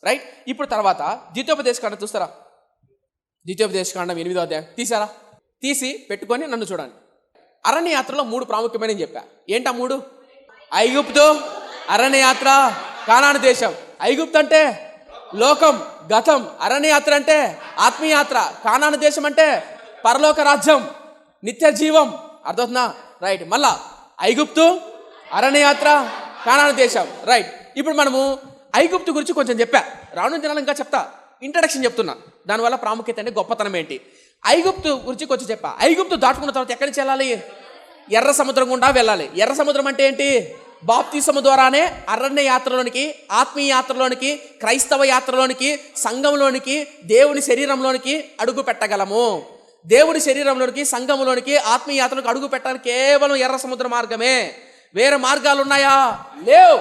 Right. ఇప్పుడు తర్వాత ద్వితీయోపదేశకాండం చూస్తారా? ద్వితీయోపదేశకాండం 8వ అధ్యాయం తీసారా? తీసి పెట్టుకొని నన్ను చూడండి. అరణ్యయాత్రలో 3 ప్రాముఖ్యమైన చెప్పా. ఏంటా 3? ఐగుప్తు, అరణ్యయాత్ర, కానాను దేశం. ఐగుప్తు అంటే లోకం, గతం. అరణ్యయాత్ర అంటే ఆత్మీయాత్ర. కానాను దేశం అంటే పరలోక రాజ్యం, నిత్య జీవం. అర్థవుతుందా? రైట్. మళ్ళా ఐగుప్తు, అరణ్యయాత్ర, కానాను దేశం. రైట్. ఇప్పుడు మనము ఐగుప్తు గురించి కొంచెం చెప్పా. రాను దినాలు ఇంకా చెప్తా. ఇంట్రడక్షన్ చెప్తున్నా. దానివల్ల ప్రాముఖ్యత అంటే గొప్పతనం ఏంటి. ఐగుప్తు గురించి కొంచెం చెప్పా. ఐగుప్తు దాటుకున్న తర్వాత ఎక్కడి నుంచి వెళ్ళాలి? ఎర్ర సముద్రం గుండా వెళ్ళాలి. ఎర్ర సముద్రం అంటే ఏంటి? బాప్తిసము ద్వారానే అరణ్య యాత్రలోనికి, ఆత్మీయ యాత్రలోనికి, క్రైస్తవ యాత్రలోనికి, సంఘంలోనికి, దేవుని శరీరంలోనికి అడుగు పెట్టగలము. దేవుని శరీరంలోనికి, సంఘంలోనికి, ఆత్మీయ యాత్రలోకి అడుగు పెట్టడానికి కేవలం ఎర్ర సముద్ర మార్గమే. వేరే మార్గాలు ఉన్నాయా? లేవు.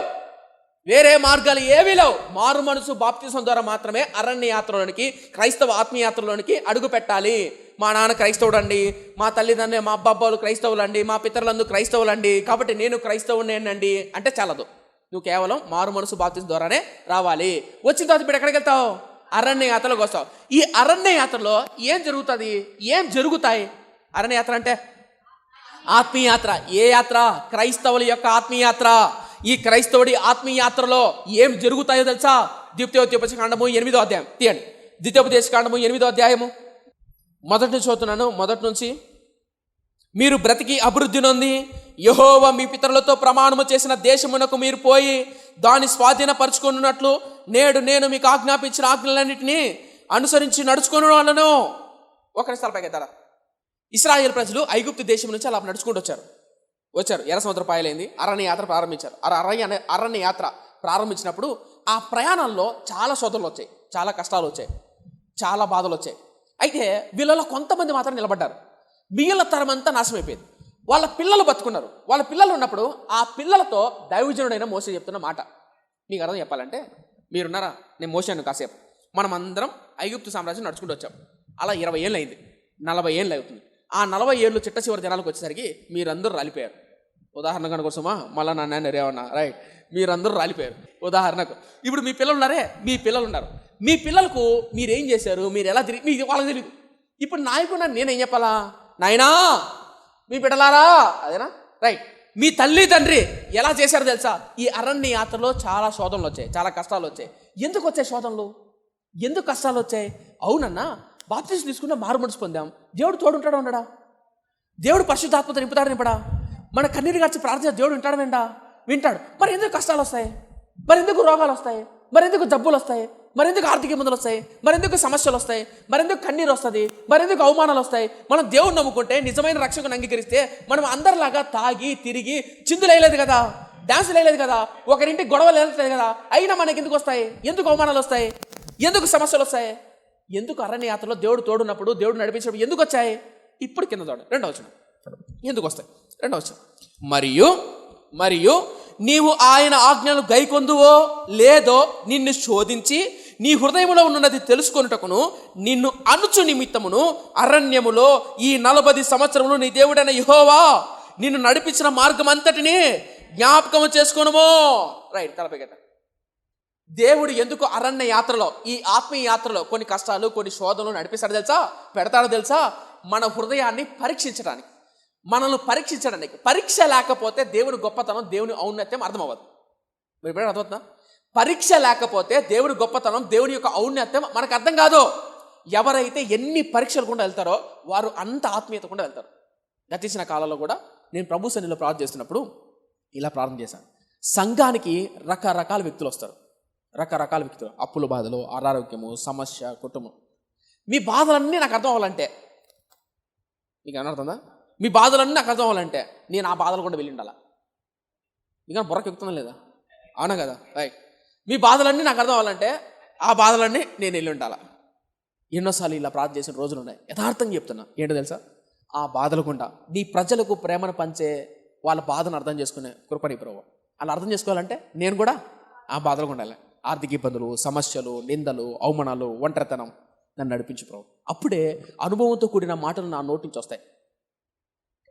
వేరే మార్గాలు ఏవీ లేవు. మారు మనసు బాప్తిసం ద్వారా మాత్రమే అరణ్య యాత్రలోనికి, క్రైస్తవ ఆత్మీయ యాత్రలోనికి అడుగు పెట్టాలి. మా నాన్న క్రైస్తవుడు అండి, మా తల్లిదండ్రులు, మా అబ్బాబ్బాలు క్రైస్తవులు అండి, మా పితరులందరూ క్రైస్తవులు అండి, కాబట్టి నేను క్రైస్తవునేనండి అంటే చాలదు. నువ్వు కేవలం మారు మనసు బాప్తిసం ద్వారానే రావాలి. వచ్చిన తర్వాత ఇప్పుడు ఎక్కడికి వెళ్తావు? అరణ్య యాత్రలోకి వస్తావు. ఈ అరణ్య యాత్రలో ఏం జరుగుతుంది? ఏం జరుగుతాయి? అరణ్య యాత్ర అంటే ఆత్మీయ యాత్ర. ఏ యాత్ర? క్రైస్తవుల యొక్క ఆత్మీయ యాత్ర. ఈ క్రైస్తవుడి ఆత్మీయ యాత్రలో ఏం జరుగుతాయో తెలుసా? ద్వితీయోపదేశకాండము 8వ అధ్యాయం తీయండి. ద్వితీయోపదేశకాండము 8వ అధ్యాయము మొదటి నుంచి చదువుతున్నాను. మొదటి నుంచి. మీరు బ్రతికి అభివృద్ధి నొంది యెహోవా మీ పితరులతో ప్రమాణము చేసిన దేశమునకు మీరు పోయి దాన్ని స్వాధీనపరచుకున్నట్లు నేడు నేను మీకు ఆజ్ఞాపించిన ఆజ్ఞలన్నింటినీ అనుసరించి నడుచుకుని వాళ్ళను. ఒకరి స్థలపైకి ఎత్తారా? ఇశ్రాయేల్ ప్రజలు ఐగుప్తు దేశం నుంచి అలా నడుచుకుంటూ వచ్చారు. ఎర్ర సముద్ర పాయలైంది. అరణ్య యాత్ర ప్రారంభించారు. అరణ్య యాత్ర ప్రారంభించినప్పుడు ఆ ప్రయాణంలో చాలా శోధనలు వచ్చాయి, చాలా కష్టాలు వచ్చాయి, చాలా బాధలు వచ్చాయి. అయితే వీళ్ళలో కొంతమంది మాత్రం నిలబడ్డారు. మిగిలిన తరం అంతా నాశనమైపోయింది. వాళ్ళ పిల్లలు బతుకున్నారు. వాళ్ళ పిల్లలు ఉన్నప్పుడు ఆ పిల్లలతో దైవజనుడైన మోషే చెప్తున్న మాట మీకు అర్థం చెప్పాలంటే, మీరున్నారా? నేను మోషేను కాసేపు. మనం అందరం ఐగుప్తు సామ్రాజ్యం నడుచుకుంటూ వచ్చాం. అలా 20 ఏళ్ళు అయింది, 40 ఏళ్ళు అవుతుంది. ఆ 40 ఏళ్ళు చిట్ట చివరి దినాలకు వచ్చేసరికి మీరందరూ రాలిపోయారు. ఉదాహరణకు అనుకోసమా మళ్ళీ నా నాన్న రేవన్నా రైట్, మీరందరూ రాలిపోయారు. ఉదాహరణకు ఇప్పుడు మీ పిల్లలు ఉన్నారే, మీ పిల్లలు ఉన్నారు. మీ పిల్లలకు మీరేం చేశారు, మీరు ఎలా తిరిగి, మీకు వాళ్ళకి తెలియదు. ఇప్పుడు నాయకుడు నేనేం చెప్పాలా? నాయనా మీ బిడ్డలారా, అదేనా రైట్. మీ తల్లి తండ్రి ఎలా చేశారో తెలుసా? ఈ అరణ్య యాత్రలో చాలా శోధనలు వచ్చాయి, చాలా కష్టాలు వచ్చాయి. ఎందుకు వచ్చాయి శోధనలు? ఎందుకు కష్టాలు వచ్చాయి? అవునన్నా, బాప్తిసం తీసుకున్నా మారు మనసు పొందాం. దేవుడు తోడుంటాడా ఉండడా? దేవుడు పరిశుద్ధాత్మతో నింపుడా? మన కన్నీరు గార్చి ప్రార్థన దేవుడు వింటాడా? వింటాడు. మరి ఎందుకు కష్టాలు వస్తాయి? మరి ఎందుకు రోగాలు వస్తాయి? మరి ఎందుకు జబ్బులు వస్తాయి? మరి ఎందుకు ఆర్థిక ఇబ్బందులు వస్తాయి? మరి ఎందుకు సమస్యలు వస్తాయి? మరి ఎందుకు కన్నీరు వస్తుంది? మరి ఎందుకు అవమానాలు వస్తాయి? మనం దేవుడు నమ్ముకుంటే, నిజమైన రక్షకుని అంగీకరిస్తే మనం అందరిలాగా తాగి తిరిగి చిందులు వేయలేదు కదా, డాన్సులు వేయలేదు కదా, ఒకరింటికి గొడవలు వేయలేదు కదా. అయినా మనకి ఎందుకు వస్తాయి? ఎందుకు అవమానాలు వస్తాయి? ఎందుకు సమస్యలు వస్తాయి? ఎందుకు అరణ్య యాత్రలో దేవుడు తోడున్నప్పుడు, దేవుడు నడిపించినప్పుడు ఎందుకు వచ్చాయి? ఇప్పుడు కింద చూడండి, 2వ వచనం. ఎందుకు వస్తాయి? 2వ వచనం. మరియు నీవు ఆయన ఆజ్ఞలు గైకొందువో లేదో నిన్ను శోధించి నీ హృదయంలో ఉన్నది తెలుసుకొనుటకును నిన్ను అనుచు నిమిత్తమును అరణ్యములో ఈ 40 సంవత్సరములు నీ దేవుడైన యెహోవా నిన్ను నడిపించిన మార్గం అంతటిని జ్ఞాపకము చేసుకొనుమో. రైట్. తలపైగట దేవుడు ఎందుకు అరణ్య యాత్రలో, ఈ ఆత్మీయ యాత్రలో కొన్ని కష్టాలు, కొన్ని శోధనలు నడిపిస్తాడు తెలుసా? పెడతాడో తెలుసా? మన హృదయాన్ని పరీక్షించడానికి, మనల్ని పరీక్షించడానికి. పరీక్ష లేకపోతే దేవుని గొప్పతనం, దేవుని ఔన్నత్యం అర్థమవ్వదు. మీరు ఎప్పుడైనా అర్థమవుతుందా? పరీక్ష లేకపోతే దేవుని గొప్పతనం, దేవుని యొక్క ఔన్నత్యం మనకు అర్థం కాదు. ఎవరైతే ఎన్ని పరీక్షలు కూడా వెళ్తారో వారు అంత ఆత్మీయత కూడా వెళ్తారు. గతించిన కాలంలో కూడా నేను ప్రభు సన్నిధిలో ప్రార్థన చేస్తున్నప్పుడు ఇలా ప్రార్థన చేశాను. సంఘానికి రకరకాల వ్యక్తులు వస్తారు, రకరకాల వ్యక్తులు. అప్పుల బాధలు, అనారోగ్యము, సమస్య, కుటుంబం. మీ బాధలన్నీ నాకు అర్థం అవ్వాలంటే, మీకు అర్థమవుతుందా? మీ బాధలన్నీ నాకు అర్థం అవ్వాలంటే నేను ఆ బాధలు కూడా వెళ్ళి ఉండాలా? మీకు బుర్రకు ఎక్కుతుందా లేదా? అవునా కదా? రైట్. మీ బాధలన్నీ నాకు అర్థం అవ్వాలంటే ఆ బాధలన్నీ నేను వెళ్ళి ఉండాలా? ఎన్నోసార్లు ఇలా ప్రార్థన చేసిన రోజులు ఉన్నాయి. యథార్థంగా చెప్తున్నా. ఏంటో తెలుసా? ఆ బాధలు గుండా నీ ప్రజలకు ప్రేమను పంచే, వాళ్ళ బాధను అర్థం చేసుకునే కృపని ప్రభువా. అలా అర్థం చేసుకోవాలంటే నేను కూడా ఆ బాధలు ఉండాలి. ఆర్థిక ఇబ్బందులు, సమస్యలు, నిందలు, అవమానాలు, ఒంటరితనం నన్ను నడిపించు ప్రభు. అప్పుడే అనుభవంతో కూడిన మాటలు నా నోటి నుంచి వస్తాయి.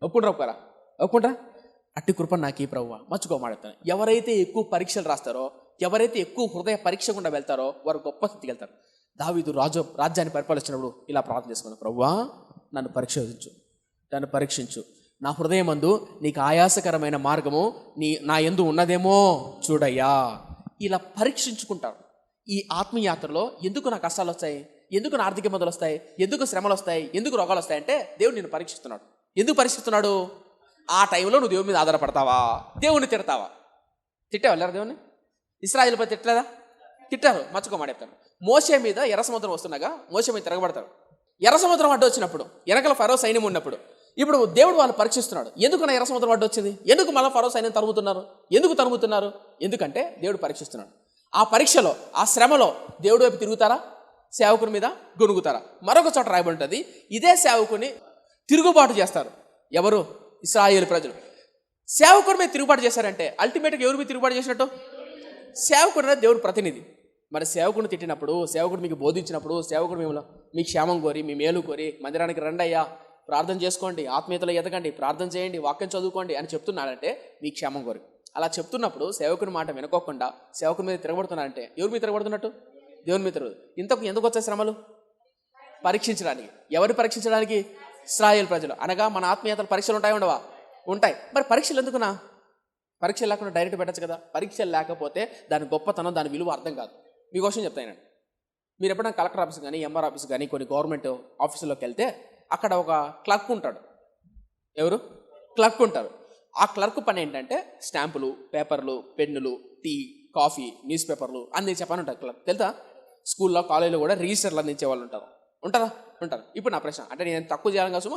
ఒప్పుకుంటారా? అట్టి కృప నాకు ఈ ప్రభువా. మర్చిపోమాడతాను. ఎవరైతే ఎక్కువ పరీక్షలు రాస్తారో ఎవరైతే ఎక్కువ హృదయ పరీక్ష గుండా వెళ్తారో వారు గొప్ప స్థితికి వెళ్తారు. దావీదు రాజ్యాన్ని పరిపాలించినప్పుడు ఇలా ప్రార్థన చేసుకున్నాడు, ప్రభువా నన్ను పరీక్షించు, నా హృదయమందు నీకు ఆయాసకరమైన మార్గము నా యందు ఉన్నదేమో చూడయ్యా. ఇలా పరీక్షించుకుంటారు. ఈ ఆత్మీయాత్రలో ఎందుకు నా కష్టాలు వస్తాయి, ఎందుకు నా ఆర్థిక ఇబ్బందులు వస్తాయి, ఎందుకు శ్రమలు వస్తాయి, ఎందుకు రోగాలు వస్తాయి అంటే దేవుడు నిన్ను పరీక్షిస్తున్నాడు. ఎందుకు పరీక్షిస్తున్నాడు? ఆ టైంలో నువ్వు దేవుని మీద ఆధారపడతావా, దేవుణ్ణి తిడతావా? తిట్టావా వెళ్ళారు దేవుని? ఇశ్రాయేలుపై తిట్టలేదా? తిట్టారు, మచ్చుకోమాడేస్తారు. మోషే మీద ఎర్ర సముద్రం వస్తున్నాగా మోషే మీద తిరగబడతారు. ఎర్ర సముద్రం అడ్డు వచ్చినప్పుడు, వెనకల ఫరో సైన్యం ఉన్నప్పుడు, ఇప్పుడు దేవుడు వాళ్ళు పరీక్షిస్తున్నాడు. ఎందుకు నా ఎర్ర సముద్రం అడ్డు వచ్చింది, ఎందుకు మళ్ళీ ఫరో సైన్యం తరుముతున్నారు? ఎందుకంటే దేవుడు పరీక్షిస్తున్నాడు. ఆ పరీక్షలో, ఆ శ్రమలో దేవుడు వైపు తిరుగుతారా, సేవకుని మీద గొనుగుతారా? మరొక చోట రాయబడి ఉంటుంది, ఇదే సేవకుని తిరుగుబాటు చేస్తారు. ఎవరు? ఇశ్రాయేలు ప్రజలు. సేవకుడి మీద తిరుగుబాటు చేశారంటే అల్టిమేట్గా ఎవరి మీద తిరుగుబాటు చేసినట్టు? సేవకుడు అనేది దేవుడు ప్రతినిధి. మరి సేవకుడిని తిట్టినప్పుడు, సేవకుడు మీకు బోధించినప్పుడు, సేవకుడు మిమ్మల్ని మీ క్షేమం కోరి, మీ మేలు కోరి, మందిరానికి రండి అయ్యా, ప్రార్థన చేసుకోండి, ఆత్మీయతలో ఎదగండి, ప్రార్థన చేయండి, వాక్యం చదువుకోండి అని చెప్తున్నాడంటే మీ క్షేమం కోరి. అలా చెప్తున్నప్పుడు సేవకుని మాట వినుకోకుండా సేవకుని మీద తిరగబడుతున్నాడంటే ఎవరి మీద తిరగబడుతున్నట్టు? దేవుని మీద తిరగదు. ఎందుకు వచ్చే శ్రమలు? పరీక్షించడానికి. ఎవరు పరీక్షించడానికి? ఇశ్రాయేలు ప్రజలు. అనగా మన ఆత్మీయతలు పరీక్షలు ఉంటాయి, ఉండవా? ఉంటాయి. మరి పరీక్షలు ఎందుకునా? పరీక్షలు లేకుండా డైరెక్ట్ పెట్టచ్చు కదా. పరీక్షలు లేకపోతే దాని గొప్పతనం, దాని విలువ అర్థం కాదు. మీ క్వశ్చన్ చెప్తాను. మీరు ఎప్పుడైనా కలెక్టర్ ఆఫీస్ కానీ, ఎంఆర్ ఆఫీస్ కానీ, కొన్ని గవర్నమెంట్ ఆఫీసులోకి వెళ్తే అక్కడ ఒక క్లర్క్ ఉంటాడు. ఎవరు? క్లర్క్ ఉంటారు. ఆ క్లర్క్ పని ఏంటంటే స్టాంపులు, పేపర్లు, పెన్నులు, టీ, కాఫీ, న్యూస్ పేపర్లు అందించే పని ఉంటుంది క్లర్క్. తెలుసా? స్కూల్లో, కాలేజీలో కూడా రిజిస్టర్లు అందించే వాళ్ళు ఉంటారు. ఇప్పుడు నా ప్రశ్న అంటే నేను తక్కువ చేయాలని కాదు,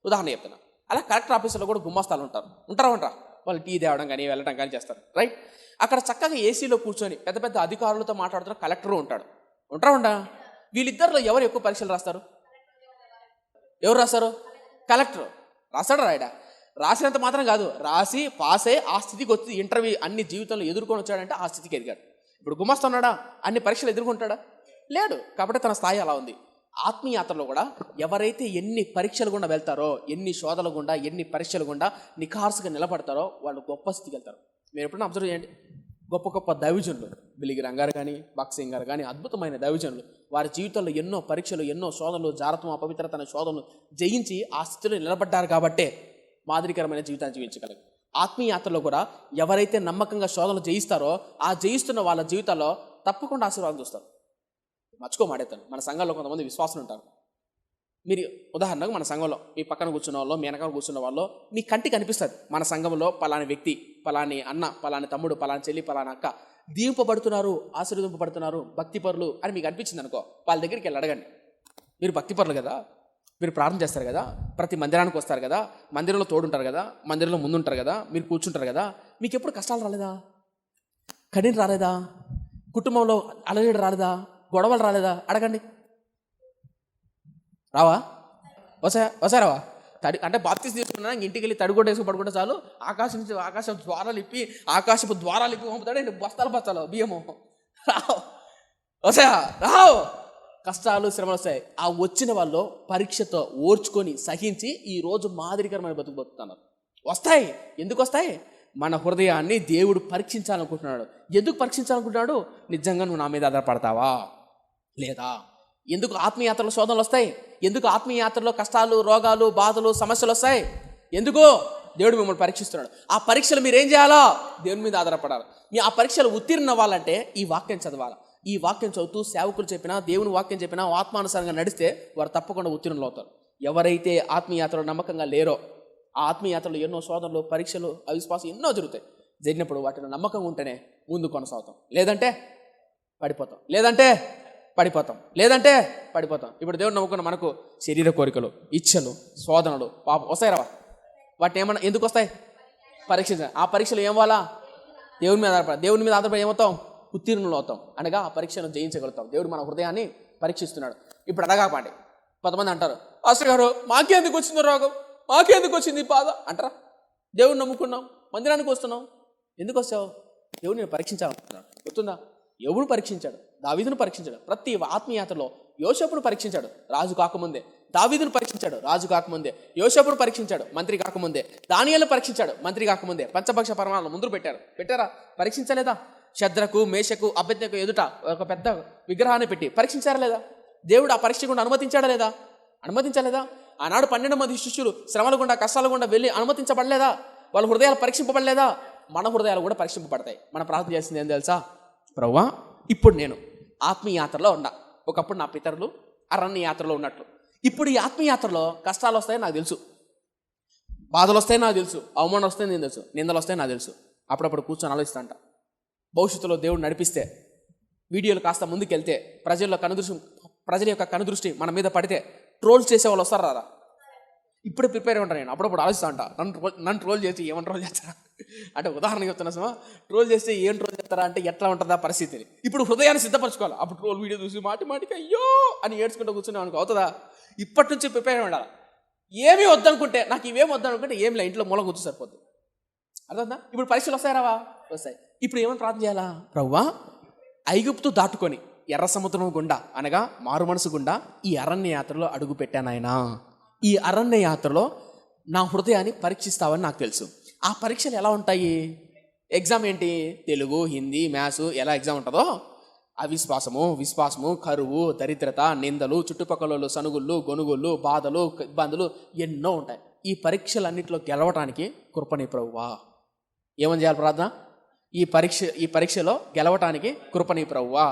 ఉదాహరణ చెప్తున్నా. అలా కలెక్టర్ ఆఫీసులో కూడా గుమ్మస్తాలు ఉంటారా? వాళ్ళు టీ తేవడం కానీ వెళ్ళడం కానీ చేస్తారు, రైట్? అక్కడ చక్కగా ఏసీలో కూర్చొని పెద్ద పెద్ద అధికారులతో మాట్లాడుతున్న కలెక్టరు ఉంటారా? వీళ్ళిద్దరిలో ఎవరు ఎక్కువ పరీక్షలు రాస్తారు? ఎవరు రాస్తారు? కలెక్టర్ రాస్తాడు. రాసినంత మాత్రం కాదు, రాసి పాస్ అయ్యి ఆ స్థితికి వచ్చి ఇంటర్వ్యూ అన్ని జీవితంలో ఎదుర్కొని వచ్చాడంటే ఆ స్థితికి ఎదిగాడు. ఇప్పుడు గుమస్తా ఉన్నాడా? అన్ని పరీక్షలు ఎదుర్కొంటాడా? లేడు. కాబట్టి తన స్థాయి అలా ఉంది. ఆత్మీయాత్రలో కూడా ఎవరైతే ఎన్ని పరీక్షలు గుండా వెళ్తారో, ఎన్ని శోధనలు గుండా, ఎన్ని పరీక్షలు గుండా నిఖార్సుగా నిలబడతారో వాళ్ళు గొప్ప స్థితికి వెళ్తారు. మీరు ఎప్పుడైనా అబ్జర్వ్ చేయండి, గొప్ప దైవజనులు, బిలిగి రంగారు కానీ, బాక్సింగ్ గారు కానీ, అద్భుతమైన దైవజనులు వారి జీవితంలో ఎన్నో పరీక్షలు, ఎన్నో శోధనలు, జారత్వం, అపవిత్రత అనే శోధనలు జయించి ఆ స్థితిలో నిలబడ్డారు. కాబట్టే మాదిరికరమైన జీవితాన్ని జీవించగలరు. ఆత్మీయాత్రలో కూడా ఎవరైతే నమ్మకంగా శోధనలు జయిస్తారో ఆ జయిస్తున్న వాళ్ళ జీవితాల్లో తప్పకుండా ఆశీర్వాదం చూస్తారు. మర్చుకోమాడేతాను. మన సంఘంలో కొంతమంది విశ్వాసులు ఉంటారు. మీరు ఉదాహరణకు మన సంఘంలో మీ పక్కన కూర్చున్న వాళ్ళు, మీ వెనకాల కూర్చున్న వాళ్ళు మీ కంటికి అనిపిస్తుంది, మన సంఘంలో పలాని వ్యక్తి, పలాని అన్న, పలాని తమ్ముడు, పలాని చెల్లి, పలాని అక్క దీవింపబడుతున్నారు, ఆశీర్వదింపబడుతున్నారు, భక్తిపరులు అని మీకు అనిపించింది అనుకో, వాళ్ళ దగ్గరికి వెళ్ళి అడగండి. మీరు భక్తిపరులు కదా, మీరు ప్రార్థన చేస్తారు కదా, ప్రతి మందిరానికి వస్తారు కదా, మందిరంలో తోడుంటారు కదా, మందిరంలో ముందుంటారు కదా, మీరు కూర్చుంటారు కదా, మీకు ఎప్పుడు కష్టాలు రాలేదా? కఠిన రాలేదా? కుటుంబంలో అలజడి రాలేదా? గొడవలు రాలేదా? అడగండి. రావా? వసారావా? అంటే బాప్తిసం తీసుకున్నా ఇంటికి వెళ్ళి తడిగొడ్డ వేసుకు పడుకుంటే చాలు, ఆకాశం ద్వారాలు ఇప్పి పంపుతాడు. బస్తాలు బియ్యము రావు. కష్టాలు, శ్రమలు వస్తాయి. ఆ వచ్చిన వాళ్ళు పరీక్షతో ఓర్చుకొని సహించి ఈ రోజు మాదిరికరమైన బతుకుతున్నారు. వస్తాయి. ఎందుకు వస్తాయి? మన హృదయాన్ని దేవుడు పరీక్షించాలనుకుంటున్నాడు. ఎందుకు పరీక్షించాలనుకుంటున్నాడు? నిజంగా నువ్వు నా మీద ఆధారపడతావా లేదా? ఎందుకు ఆత్మీయాత్రలో శోధనలు వస్తాయి? ఎందుకు ఆత్మీయాత్రలో కష్టాలు, రోగాలు, బాధలు, సమస్యలు వస్తాయి? ఎందుకు? దేవుడు మిమ్మల్ని పరీక్షిస్తున్నాడు. ఆ పరీక్షలు మీరు ఏం చేయాలా? దేవుని మీద ఆధారపడాలి. మీ ఆ పరీక్షలు ఉత్తీర్ణ అవ్వాలంటే ఈ వాక్యం చదవాలి. ఈ వాక్యం చదువుతూ సేవకులు చెప్పినా, దేవుని వాక్యం చెప్పినా, ఆత్మానుసారంగా నడిస్తే వారు తప్పకుండా ఉత్తీర్ణులు అవుతారు. ఎవరైతే ఆత్మీయాత్రలో నమ్మకంగా లేరో, ఆ ఆత్మీయాత్రలో ఎన్నో శోధనలు, పరీక్షలు, అవిశ్వాసం ఎన్నో జరుగుతాయి. జరిగినప్పుడు వాటిలో నమ్మకంగా ఉంటేనే ముందు కొనసాగుతాం. లేదంటే పడిపోతాం. ఇప్పుడు దేవుడు నమ్ముకున్న మనకు శరీర కోరికలు, ఇచ్చలు, శోధనలు, పాపం వస్తాయి రావా? వాటిని ఏమన్నా ఎందుకు వస్తాయి? పరీక్షించాలి. ఆ పరీక్షలు ఏం వాళ్ళ? దేవుని మీద ఆధారపడి ఏమవుతాం? ఉత్తీర్ణులు అవుతాం. అనగా ఆ పరీక్షను జయించగలుగుతాం. దేవుడు మన హృదయాన్ని పరీక్షిస్తున్నాడు. ఇప్పుడు అడగాపాండి. కొంతమంది అంటారు, పాస్టర్ గారు మాకెందుకు వచ్చింది రోగం, మాకెందుకు వచ్చింది బాధ అంటారా? దేవుడిని నమ్ముకున్నాం, మందిరానికి వస్తున్నాం, ఎందుకు వచ్చావు? దేవుడు నేను పరీక్షించాలనుకుంటున్నాడు. గుర్తుందా? ఎవడు పరీక్షించాడు? దావీదును పరీక్షించాడు. ప్రతి ఆత్మీయాత్రలో యోసేపును పరీక్షించాడు, రాజు కాకముందే. దావీదును పరీక్షించాడు, రాజు కాకముందే. యోసేపును పరీక్షించాడు, మంత్రి కాకముందే. దానియేలును పరీక్షించాడు, మంత్రి కాకముందే. పంచభక్ష పరమాలను ముందు పెట్టారా? పరీక్షించలేదా? శద్రకు, మేషకు, అబేద్నెగో ఎదుట ఒక పెద్ద విగ్రహాన్ని పెట్టి పరీక్షించారా లేదా? దేవుడు ఆ పరీక్ష గుండా అనుమతించాడా లేదా? అనుమతించలేదా? ఆనాడు 12 మంది శిష్యులు శ్రమల గుండా, కష్టాల గుండా వెళ్ళి అనుమతించబడలేదా? వాళ్ళ హృదయాలు పరీక్షింపబడలేదా? మన హృదయాలు కూడా పరీక్షింపబడతాయి. మనం ప్రార్థన చేసింది ఏం తెలుసా? ప్రభువా, ఇప్పుడు నేను ఆత్మీయ యాత్రలో ఉన్నా. ఒకప్పుడు నా పితరులు అరణ్య యాత్రలో ఉన్నట్లు ఇప్పుడు ఈ ఆత్మీయ యాత్రలో కష్టాలు వస్తాయని నాకు తెలుసు, బాధలు వస్తాయని నాకు తెలుసు, అవమానం వస్తాయని నేను తెలుసు, నిందలు వస్తాయని నాకు తెలుసు. అప్పుడప్పుడు కూర్చొని ఆలోచిస్తాంట, భవిష్యత్తులో దేవుడు నడిపిస్తే, వీడియోలు కాస్త ముందుకెళ్తే, ప్రజల యొక్క కనుదృష్టి మన మీద పడితే ట్రోల్స్ చేసే వాళ్ళు వస్తారు రారా? ఇప్పుడే ప్రిపేర్ ఉంటాను నేను. అప్పుడప్పుడు ఆలోచిస్తా అంట, నన్ను ట్రోల్ చేసి ఏమని ట్రోల్ చేస్తారా అంటే, ఉదాహరణకి చెప్తున్నా సుమా, ట్రోల్ చేస్తే ఏం ట్రోల్ చేస్తారా అంటే ఎట్లా ఉంటుందా పరిస్థితిని. ఇప్పుడు హృదయాన్ని సిద్ధపరచుకోవాలి. అప్పుడు ట్రోల్ వీడియో చూసి మాటికి అయ్యో అని ఏడ్చుకుంటూ కూర్చునే అనుకో అవుతుందా? ఇప్పటి నుంచి ప్రిపేర్ ఉండాలి. ఏమీ వద్దనుకుంటే, నాకు ఇవేమి వద్దనుకుంటే ఏం లే, ఇంట్లో మూల కూర్చో సరిపోద్ది. అర్థందా? ఇప్పుడు పరీక్షలు వస్తాయి రావా? వస్తాయి. ఇప్పుడు ఏమని ప్రార్థన చేయాలా? ప్రభువా, ఐగుప్తు దాటుకొని ఎర్ర సముద్రం గుండా అనగా మారు మనసు గుండా ఈ అరణ్య యాత్రలో అడుగు పెట్టానాయనా. ఈ అరణ్య యాత్రలో నా హృదయాన్ని పరీక్షిస్తావని నాకు తెలుసు. ఆ పరీక్షలు ఎలా ఉంటాయి? ఎగ్జామ్ ఏంటి? తెలుగు, హిందీ, మ్యాథ్స్ ఎలా ఎగ్జామ్ ఉంటుందో విశ్వాసము, కరువు, దరిద్రత, నిందలు, చుట్టుపక్కల సనుగుళ్ళు, గొనుగుళ్ళు, బాధలు, ఇబ్బందులు ఎన్నో ఉంటాయి. ఈ పరీక్షలన్నింటిలో గెలవటానికి కృపని ప్రభువా. ఏమని చేయాలి ప్రార్థన? ఈ పరీక్షలో గెలవటానికి కృపని ప్రభువా.